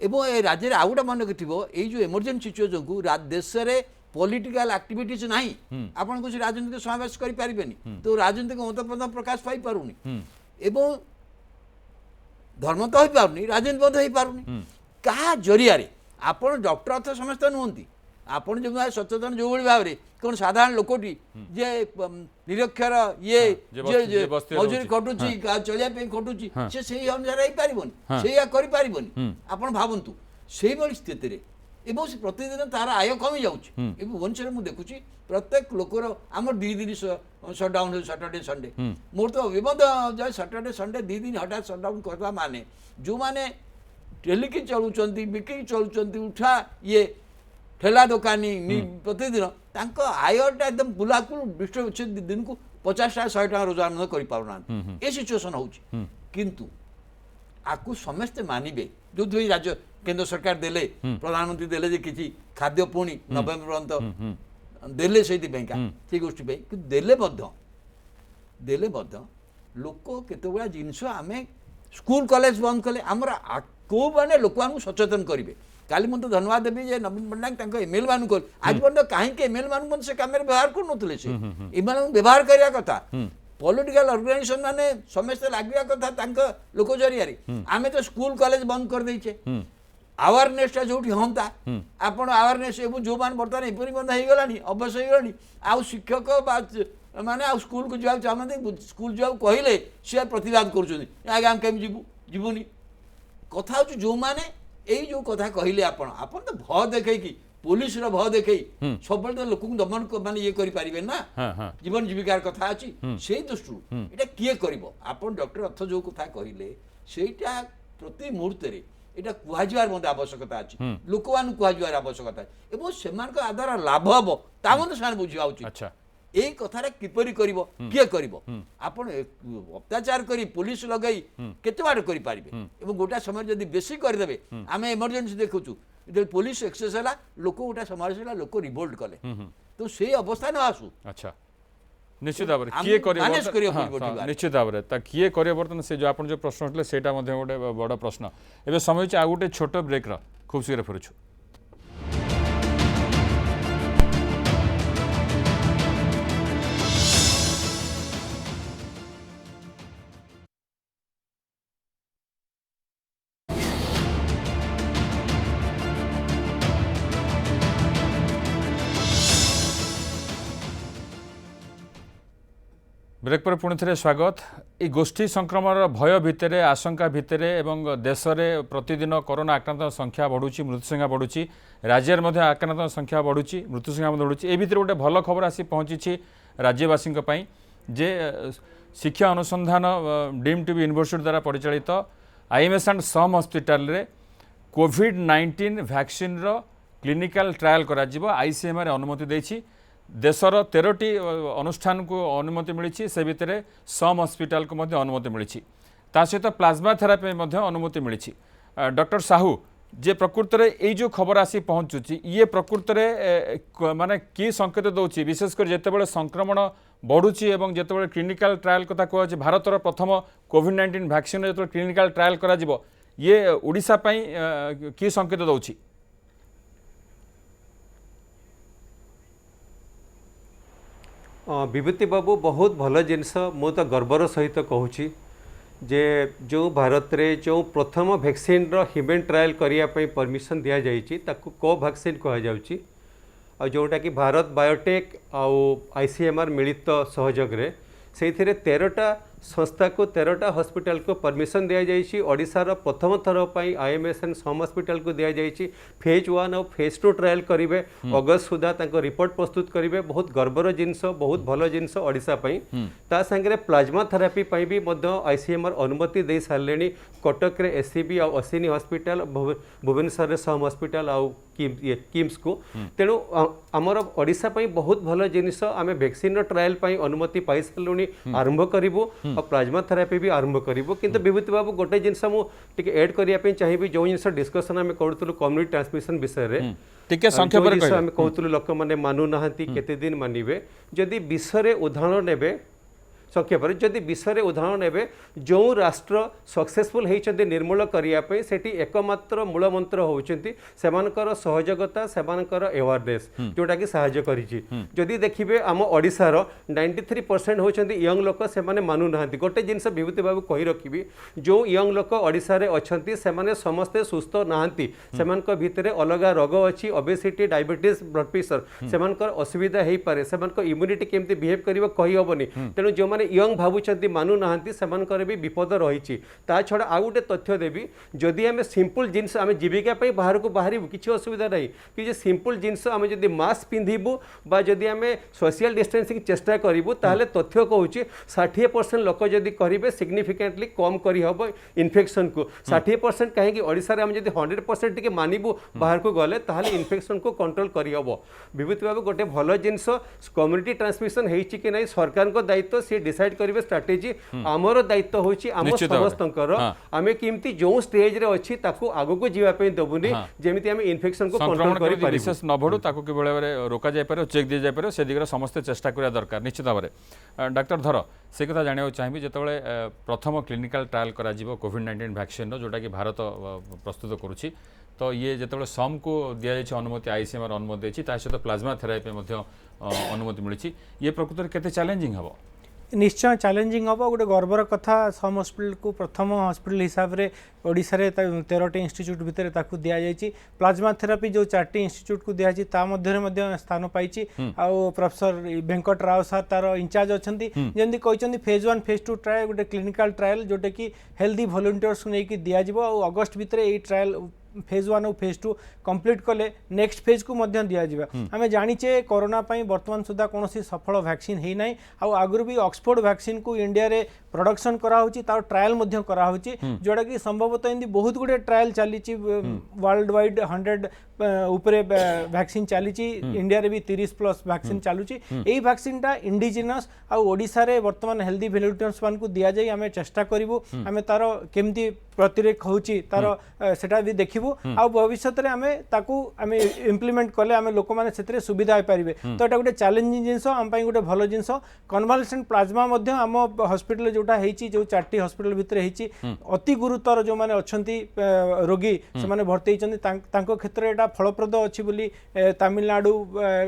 ଏବଂ ଏ ରାଜ୍ୟରେ ଆଉ ଗୋଟେ ମନେ ଥିବ ଏଇ ଯେଉଁ ଏମର୍ଜେନ୍ସି ସିଚୁଏସନକୁ ଦେଶରେ ପଲିଟିକାଲ ଆକ୍ଟିଭିଟିଜ ନାହିଁ ଆପଣ କିଛି ରାଜନୈତିକ ସମାବେଶ କରିପାରିବେନି ତ ରାଜନୈତିକ ମତପ୍ରଦାନ ପ୍ରକାଶ ପାଇପାରୁନି ଏବଂ ଧର୍ମ ତ ହୋଇପାରୁନି ରାଜନୀତି ମଧ୍ୟ ହୋଇପାରୁନି କାହା ଜରିଆରେ ଆପଣ ଡକ୍ଟର ଅର୍ଥ ସମସ୍ତେ ନୁହନ୍ତି ଆପଣ ଯେଉଁ ସଚେତନ ଯେଉଁଭଳି ଭାବରେ କ'ଣ ସାଧାରଣ ଲୋକଟି ଯେ ନିରକ୍ଷର ଇଏ ମଜୁରୀ ଖଟୁଛି ଚଳିବା ପାଇଁ ଖଟୁଛି ସେ ସେଇ ଅନୁସାରେ ହେଇପାରିବନି ସେଇଆ କରିପାରିବନି ଆପଣ ଭାବନ୍ତୁ ସେଇଭଳି ସ୍ଥିତିରେ ଏବଂ ସେ ପ୍ରତିଦିନ ତାର ଆୟ କମି ଯାଉଛି ଏବେ ଭୁବନେଶ୍ୱରରେ ମୁଁ ଦେଖୁଛି ପ୍ରତ୍ୟେକ ଲୋକର ଆମର 2 ଦିନ ସଟ୍ଡାଉନ୍ ହେଉଛି ସଟର୍ଡେ ସଣ୍ଡେ ମୋର ତ ବିପଦ ଯାଏ ସଟର୍ଡେ ସଣ୍ଡେ 2 ଦିନ ହଠାତ୍ ସଟ୍ଡାଉନ୍ କରିବା ମାନେ ଯେଉଁମାନେ टेलिकी चलुंट बिकिकी चलुंट उठा ये ठेला दोकानी प्रतिदिन आयटा एकदम बुलाकुल डिस्ट्रीब्यूशन दिन को 50 टा 100 टा रोजगार कर ये सिचुएसन हो किंतु आपको समस्ते मानवे जो राज्य केंद्र सरकार देले प्रधानमंत्री देले जे किसी खाद्य पुणी नवेम्बर पर्यंत देले से गोष्ठी देले लोक केतगुड़ा जिनस आम स्कूल कॉलेज बंद कले आमर को मैंने लोक सचेतन करेंगे काली मुझे धन्यवाद देवी जे नवीन पट्टनायक एमएल मान आज पर्यटन कहीं एमएल मान से कम व्यवहार करुले से व्यवहार करने कथा पॉलिटिकल ऑर्गेनाइजेशन माने समस्त लगे कथा लोक जरिया आम तो स्कूल कॉलेज बंद कर देचे अवेयरनेस जो हमता आपण अवेयरनेस जो मान बर्तमान एपरी बंद हो गलानी अभ्यास हो गलानी आउ शिक्षक माने आ स्कूल को जाओ चाहते स्कूल जाओ कहले सी प्रतिवाद कर आम कमी जीवनी कथा हूँ जो मैंने यही जो कथा कहले आपण तो भय देखे पुलिस भय देखे सब तो लोक दमन मान ये करें ना जीवन जीविकार कथा अच्छी से दृष्टि यहाँ किए कर डॉक्टर अर्थ जो कथा कहले सेटा प्रति मुहूर्त यहाँ कहुजार मत आवश्यकता अच्छी लोक मान कहुजार आवश्यकता और से द्वारा लाभ हम ता से बुझा उचित यही कथार किपरि करिवो किए करिवो आपण अत्याचार करी पुलिस लगई केते बार करि पारिबे एवं गोटा समय जदि बेसी कर देबे आमे इमरजेंसी देखुचु जे पुलिस एक्सेस हला लोक गोटा समाज हला लोक रिवोल्ट कले तो से अवस्था न आसु अच्छा निश्चित भाव किए कर निश्चित भाव किए करे बर्तन से जो आपण जो प्रश्न उठले सेटा मध्ये गोटे बड़ प्रश्न एबे समय आ गोटे छोट ब्रेक रा खूब शीघ्र फेरुछु ब्रेक पर पुणी थे स्वागत ये गोष्ठी संक्रमण भय भितर आशंका भितर एवं देश में प्रतिदिन कोरोना आक्रांत संख्या बढ़ुची मृत्यु संख्या बढ़ुची राज्य में आक्रांत संख्या बढ़ुची मृत्यु संख्या बढ़ुची ए भितर गोटे भल खबर आसी पहुँची राज्यवासी जे शिक्षा अनुसंधान डीम टू बी यूनिवर्सिटी द्वारा परिचालित आईएमएस एंड सम हॉस्पिटल रे कोविड-19 वैक्सीन रो क्लिनिकल ट्रायल करा जिवो आईसीएमआर अनुमति देछि देशर 13टी अनुष्ठान को अनुमति मिली से भितर सम हॉस्पिटल को मध्य अनुमति मिली सहित प्लाज्मा थेरापी अनुमति मिली डॉक्टर साहू जे प्रकृत में यही जो खबर आसी पहुँचुची ये प्रकृत में माने कि संकेत दौर विशेषकर जितेबाला संक्रमण बढ़ुची एवं जितेबाला क्लिनिकल ट्रायल कथा कहुच्छे भारतर प्रथम कोविड-19 वैक्सीन जो क्लिनिकल ट्रायल करा जिवो ये ओडिशा पई कि संकेत दौर विभूति बाबू बहुत भल जिनस मु तो गर्वर सहित कहूँ जे जो भारत रे जो प्रथम वैक्सीन रो ह्यूमन ट्रायल करने परमिशन दि जाइए कोवैक्सीन कहुच्छी आ जोटा कि भारत बायोटेक आउ आईसीएमआर मिलित सहयोग से 13टा संस्था को 13टा हॉस्पिटल को परमिशन दिया जाइए। ओडिशार प्रथम थर पर आईएमएस एंड सम हॉस्पिटल को दिया जाइए फेज 1 और फेज 2 ट्रायल करेंगे अगस्त सुधा रिपोर्ट प्रस्तुत करेंगे। बहुत गर्वर जिनस बहुत भल जिनस ओडिशा पई ता संगे प्लाज्मा थेरापी पई भी आईसीएमआर अनुमति दे सारे कटक रे एससीबी और अश्विनी हॉस्पिटल भुवनेश्वर रे सम हॉस्पिटल आउ किम्स को तेणु आमर ओडिशा पई बहुत भल जिनिस आमे वैक्सीन ट्रायल पई अनुमति पाई सारूनी आरंभ करिवो और प्लाज्मा थेरापी भी आरंभ करिवो। किंतु विभूति बाबू गोटे जिनिस मु टिके ऐड करिया पे चाहिबी जो जिनिस डिस्कशन आमे करथुलु कम्युनिटी ट्रांसमिशन विषय रे टिके संक्षेप रे आमे कहथुलु लोक माने मानु नाहंती केते दिन मानिबे जदि विश्व रे उदाहरण नेबे संक्षेप जदि विश्व रे उदाहरण नेबे जो राष्ट्र सक्सेसफुल होइछन्ते निर्मूल करिया पे सेठी एकमात्र मूल मंत्र होउछन्ती सेमानकर सहयोगिता सेमानकर अवेयरनेस जोटा कि सहाय्य करिछि। जदि देखिबे आम ओडिसा रो 93% होउछन्ती यंग लोक सेमाने मानु नाहंती। गोटे जिंस विभूति बाबू कहि रखिबी जो यंग लोक ओडिसा रे अछन्ती सेमाने समस्ते सुस्थ नाहंती सेमानक भितरे अलगा रोग अछि ओबेसिटी डायबिटीज ब्लड प्रेशर सेमानकर असुविधा हेइ पारे सेमानक इम्यूनिटी केमति बिहेव करिवो कहि होबनी। तेनु जो माने यंग भावुंट मानु ना से भी विपद रही। ता छड़ा आउ गोटे तथ्य देवी जदि आम सिंपल जिनस आम जीविका बाहर को बाहर किसी असुविधा नहीं कि सिंपल जिनस आम जदि मास्क पिंधबू बा जदि आम सोशल डिस्टेंसिंग चेष्टा करूँ ताहले तथ्य कहूँ 60% लोक जदि करेंगे सिग्निफिकेंटली कम करहब इन्फेक्शन को 60% कहीं ओडिशा रे आम जदि 100% टिके मानिबू बाहर को गले ताहले इन्फेक्शन को कंट्रोल करहब। विभूति बाबू गोटे भल जिनस कम्युनिटी ट्रांसमिशन होइछि कि नहीं सरकार को दायित्व सी डिसाइड करिवे स्ट्रेटेजी आमर दायित्व होछि आम समस्तंकर आमे किमती जो स्टेज रे अछि ताकू आगो को जीवा पे दबुनी जेमिति आमे इन्फेक्शन को कंट्रोल करि पारि विशेष न बढ़ू ताकू कि बेले रोका जाय पारे चेक दि जाय पारे से दिगरे समस्त चेष्टा करिया दरकार निश्चित भाबरे। डॉक्टर धर से कथा जानियो चाहिबी जेतबेले प्रथम क्लिनिकल ट्रायल करा जिवो कोविड-19 वैक्सीन रो जोटा कि भारत प्रस्तुत करूछि तो ये जेतबेले सम को दिया जाय अनुमति आईसीएमआर अनुमति देछि ता सहित प्लाज्मा थेरापी मध्ये अनुमति मिलिछि ये प्रकृति केते चैलेंजिंग हबो? निश्चय चैलेंजिंग हम गोटे गर्वर कथा सम हॉस्पिटल को प्रथम हॉस्पिटल हिसाब से ओडिशा रे 13टी इंस्टीट्यूट भितर ताकू दिया जायछि। प्लाज्मा थेरापी जो 4टी इंस्टीट्यूट को दिया जायछि ता मध्य स्थान पाइछि। आउ प्रोफेसर वेंकट राव सर तार इंचार्ज अछंती जेंति कहछंती फेज 1 फेज 2 ट्रायल गोटे क्लिनिकल ट्रायल जोटे कि हेल्दी वॉलंटियर्स को नेकी दिया जिवो आ अगस्त भितर ए ट्रायल फेज 1 और फेज 2 कंप्लीट कले नेक्स्ट फेज को मध्य दिया जिबा। हमें जानिचे कोरोना पई वर्तमान सुधा कोनोसी सफल वैक्सीन हेई नै आ आगुर भी ऑक्सफोर्ड वैक्सीन को इंडिया रे प्रोडक्शन करा होची तार ट्रायल मध्य करा होची जोडा कि संभवतः इंदी बहुत गुडे ट्रायल चलीची वर्ल्ड वाइड 100 ऊपर वैक्सीन चलीची इंडिया रे भी 30+ वैक्सीन चालूची। एई वैक्सीन टा इंडिजिनस आ ओडिसा रे वर्तमान हेल्दी वॉलंटियर्स मान को दिया जाई हमें चेष्टा करिवो हमें तार केमती प्रतिरेक होची तार सेटा भी देखिबो आ भविष्य रे हमें ताकू हमें इंप्लीमेंट कले हमें लोक माने सेतरे सुविधा होई परिबे। तो एटा गोटे चैलेंजिंग जिंस हम पई गोटे भलो जिंस कन्वालेसेंट प्लाज्मा मध्य हम हॉस्पिटल जोटा हेची जो 4टी हॉस्पिटल भितर हेची अति गुरुतर जो माने अछंती रोगी से माने भर्ती हेचंती तांको क्षेत्र एटा फलप्रद अछि बोली तमिलनाडु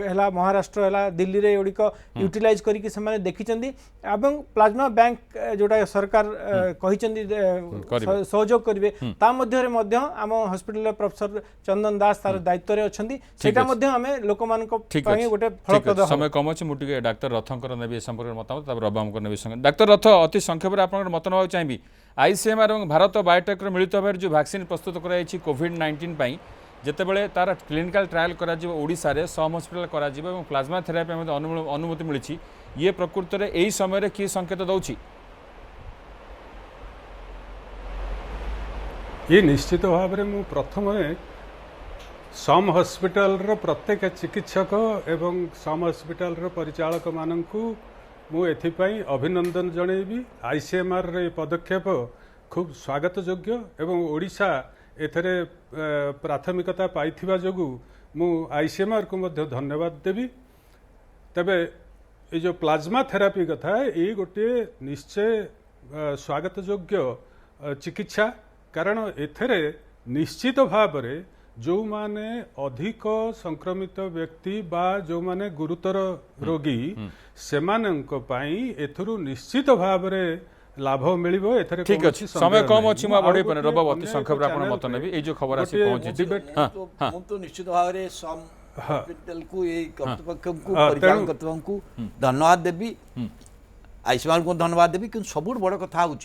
हला महाराष्ट्र हला दिल्ली रे ओडिक यूटिलाइज करी कि से माने देखिचंती एवं प्लाज्मा बैंक जोटा सरकार कहिचंती सहयोग करिवे ता मध्य रे मध्य हम हॉस्पिटल प्रोफेसर चंदन दास तार दायित्व रे अछंती सेटा मध्य हमें लोक मान को पई गोटे फलप्रद समय कम अछि मुटिके डाक्टर रथंकर नेबी संपर्क मतामत तब रबाम को नेबी संग डाक्टर रथ अति संक्षेप रे आपन मत नवा चाहिबी आईसीएमआर और भारत बायोटेक रो मिलित भाव जो वैक्सीन प्रस्तुत कराई कोविड-19 पई जेतेबेले तार क्लिनिकल ट्रायल करा जिवो ओडिसा रे सम हॉस्पिटल करा जिवो एवं प्लाज्मा थेरापी मध्ये अनुमति मिलिछि ये प्रकृति रे एई समय रे की संकेत दउछि? ये निश्चित भाव में प्रथम सम हॉस्पिटल रो प्रत्येक चिकित्सक एवं सम हॉस्पिटल रो परिचालक माननकु मु एथिपाई अभिनंदन जणेबी। आईसीएमआर रे पदक्षेप खूब स्वागत योग्य एवं ओडिशा एथरे प्राथमिकता पाइथिबा जोगु मु आईसीएमआर को मध्य धन्यवाद देबी। तबे ये जो प्लाज्मा थेरापी कथा ये गोटे निश्चय स्वागत योग्य चिकित्सा कारण एथरे निश्चित भाव रे जो माने अधिक संक्रमित व्यक्ति बा जो माने गुरुतर रोगी सेमानंक पई एथरु निश्चित भाव रे लाभ मिलिबो। एथरे ठीक अछि समय कम अछि मा बडे पने रब अति संक्षेप रे आपण मत नेबी ए जो खबर आसी पहुंची हम तो निश्चित भाव रे सम हॉस्पिटल को ए कर्तृपक्ष को परिचालन कर्तृपक्ष को धन्यवाद देबी। आयुष्मान को धन्यवाद देवी कि सब बड़ कथा हूँ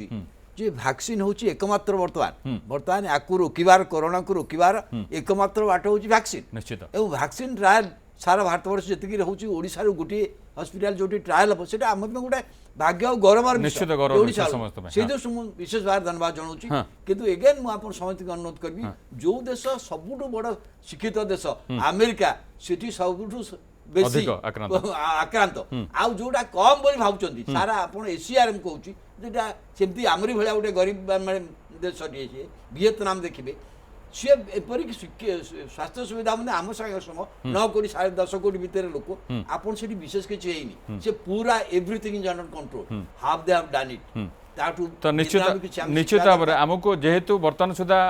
जे वैक्सीन हूँ एकमात्र बर्तमान या रोकबार कोरोना को रोकबार एकमात्र बाट हूँ वैक्सीन निश्चित एवं वैक्सीन ट्रायल सारा भारतवर्ष जी रोचे ओडिशा गोटे हस्पिटाल जो ट्रायल हम से आम गोटे भाग्य और गौरव निश्चित गौरव विषय समस्त में। से विशेष भाव धन्यवाद जनाऊँ किंतु एगेन मुझे समस्त अनुरोध करी जो देश सबुठ बड़ शिक्षित देश अमेरिका से सबुठ बेसी अधिक आक्रांत आउ जोटा कम बोली भावुंट सारा आप एशिया कहूँ जोटा सेमती आमरी भाया गोटे गरीब देश वियतनाम देखिए सी एपरिक स्वास्थ्य सुविधा मैंने आम सागे सम 9 कोटी 10.5 कोटी भितर लोक आपन से विशेष किसी है से पूरा everything is under control how they have done it तो निश्चित भाव में आमको जेहेतु बर्तमान सुधा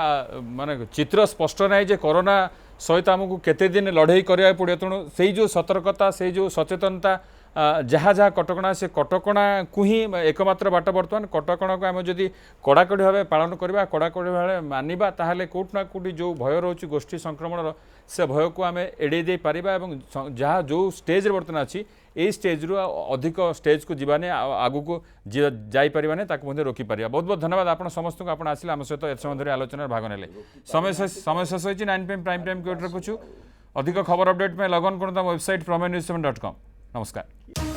माने चित्र स्पष्ट ना जे कोरोना सहित आमको केते दिन लड़ाई करिया पड़े तेणु से जो सतर्कता से जो सचेतनता जहाँ जहाँ कटकणा से कटकणा को ही एकमात्र बाट बर्तमान कटकणा को आम जदि कड़ाकड़ी भाव पालन करवा कड़ाकड़ी भाव मानिबा ताहले कोट ना कोटी जो भय रोच गोष्ठी संक्रमण से भय को आम एड़े दे पारिबा एवं जहाँ जो स्टेज बर्तमान अच्छी यही स्टेज रु अधिक स्टेज को जीवाने आगु को जापरिबाने रोकी पारिबा। बहुत बहुत धन्यवाद आप समस्त को आसिले आम सहित एत समय धरी आलोचना भाग ने समय शेष होती 9 PM प्राइम टाइम को रखुचु अधिक खबर अपडेट में लगन करूँ वेबसाइट promenewsm.com। नमस्कार।